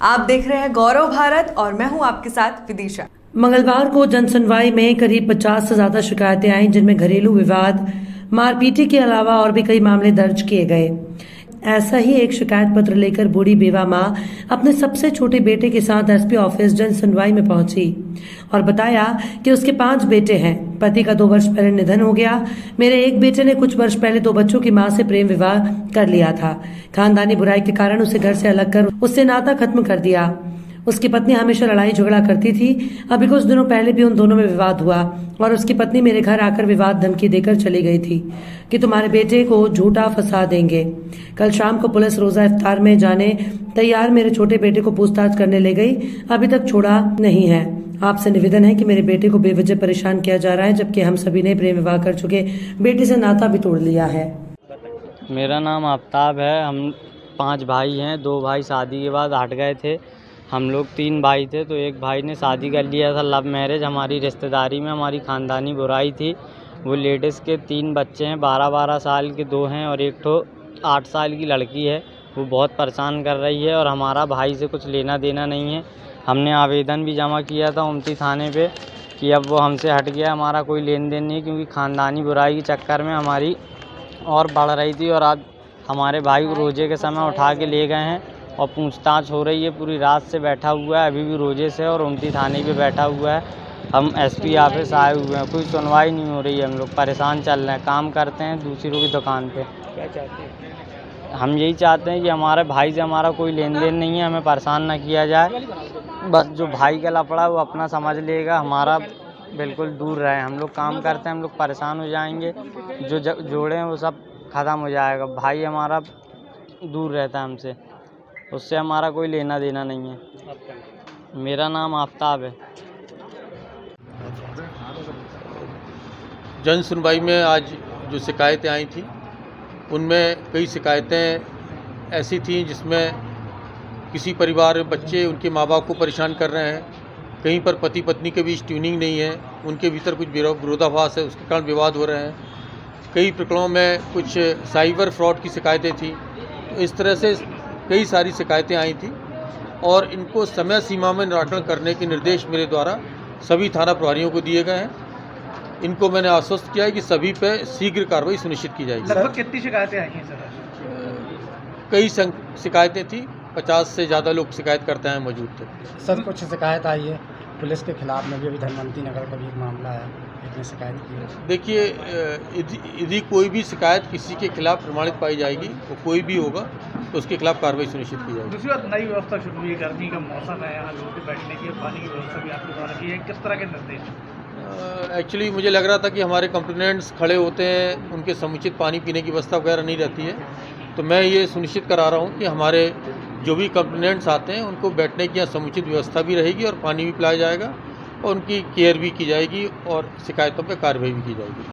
आप देख रहे हैं गौरव भारत और मैं हूं आपके साथ विदिशा। मंगलवार को जनसुनवाई में करीब 50 से ज्यादा शिकायतें आईं, जिनमें घरेलू विवाद, मारपीट के अलावा और भी कई मामले दर्ज किए गए। ऐसा ही एक शिकायत पत्र लेकर बूढ़ी बेवा मां अपने सबसे छोटे बेटे के साथ एसपी ऑफिस जनसुनवाई में पहुंची और बताया कि उसके 5 बेटे हैं। पति का 2 वर्ष पहले निधन हो गया। मेरे एक बेटे ने कुछ वर्ष पहले 2 बच्चों की मां से प्रेम विवाह कर लिया था। खानदानी बुराई के कारण उसे घर से अलग कर उससे नाता खत्म कर दिया। उसकी पत्नी हमेशा लड़ाई झगड़ा करती थी। अभी कुछ दिनों पहले भी उन दोनों में विवाद हुआ और उसकी पत्नी मेरे घर आकर विवाद धमकी देकर चली गई थी कि तुम्हारे बेटे को झूठा फंसा देंगे। कल शाम को पुलिस रोजा इफ्तार में जाने तैयार मेरे छोटे बेटे को पूछताछ करने ले गई। अभी तक छोड़ा नहीं है। आपसे निवेदन है कि मेरे बेटे को बेवजह परेशान किया जा रहा है, जबकि हम सभी ने प्रेम विवाह कर चुके बेटे से नाता भी तोड़ लिया है। मेरा नाम आफ्ताब है। हम 5 भाई हैं। 2 भाई शादी के बाद हट गए थे। हम लोग 3 भाई थे, तो एक भाई ने शादी कर लिया था, लव मैरिज। हमारी रिश्तेदारी में हमारी ख़ानदानी बुराई थी। वो लेडीज़ के 3 बच्चे हैं, 12-12 साल के 2 हैं और एक ठो 8 साल की लड़की है। वो बहुत परेशान कर रही है और हमारा भाई से कुछ लेना देना नहीं है। हमने आवेदन भी जमा किया था उमती थाने पे कि अब वो हमसे हट गया, हमारा कोई लेन देन नहीं, क्योंकि ख़ानदानी बुराई के चक्कर में हमारी और बढ़ रही थी। और आज हमारे भाई को रोजे के समय उठा के ले गए हैं और पूछताछ हो रही है। पूरी रात से बैठा हुआ है, अभी भी रोजे से, और उमती थाने पे बैठा हुआ है। हम एसपी ऑफिस आए हुए हैं, कोई सुनवाई नहीं हो रही है। हम लोग परेशान चल रहे हैं। काम करते हैं दूसरों की दुकान पे। क्या चाहते हैं? हम यही चाहते हैं कि हमारे भाई से हमारा कोई लेन देन नहीं है, हमें परेशान ना किया जाए। बस जो भाई का लफड़ा वो अपना समझ लेगा, हमारा बिल्कुल दूर रहे। हम लोग काम करते हैं, हम लोग परेशान हो जाएंगे। जो जोड़े हैं वो सब ख़त्म हो जाएगा। भाई हमारा दूर रहता है हमसे, उससे हमारा कोई लेना देना नहीं है। मेरा नाम आफ्ताब है। जन सुनवाई में आज जो शिकायतें आई थी, उनमें कई शिकायतें ऐसी थीं जिसमें किसी परिवार में बच्चे उनके माँ बाप को परेशान कर रहे हैं, कहीं पर पति पत्नी के बीच ट्यूनिंग नहीं है, उनके भीतर कुछ विरोधाभास है, उसके कारण विवाद हो रहे हैं। कई प्रकरणों में कुछ साइबर फ्रॉड की शिकायतें थी। तो इस तरह से कई सारी शिकायतें आई थी और इनको समय सीमा में निराकरण करने के निर्देश मेरे द्वारा सभी थाना प्रभारियों को दिए गए हैं। इनको मैंने आश्वस्त किया है कि सभी पे शीघ्र कार्रवाई सुनिश्चित की जाएगी। लगभग कितनी शिकायतें आई हैं सर? कई शिकायतें थी, 50 से ज़्यादा लोग शिकायत करते हैं मौजूद थे। सर कुछ शिकायत आई है पुलिस के खिलाफ में भी। अभी धनवंती नगर का भी एक मामला है, इसमें शिकायत की है। देखिए, यदि कोई भी शिकायत किसी के खिलाफ प्रमाणित पाई जाएगी, वो कोई भी होगा, तो उसके खिलाफ कार्रवाई सुनिश्चित की जाएगी। दूसरी बात, नई व्यवस्था शुरू हुई है, गर्मी का मौसम है, यहाँ लोगों के बैठने की पानी की व्यवस्था भी आपके द्वारा की है। किस तरह के निर्देश? एक्चुअली मुझे लग रहा था कि हमारे कंप्लेनेंट्स खड़े होते हैं, उनके समुचित पानी पीने की व्यवस्था वगैरह नहीं रहती है। तो मैं ये सुनिश्चित करा रहा हूँ कि हमारे जो भी कंप्लेनेंट्स आते हैं उनको बैठने की यहाँ समुचित व्यवस्था भी रहेगी और पानी भी पिलाया जाएगा और उनकी केयर भी की जाएगी और शिकायतों पर कार्रवाई भी की जाएगी।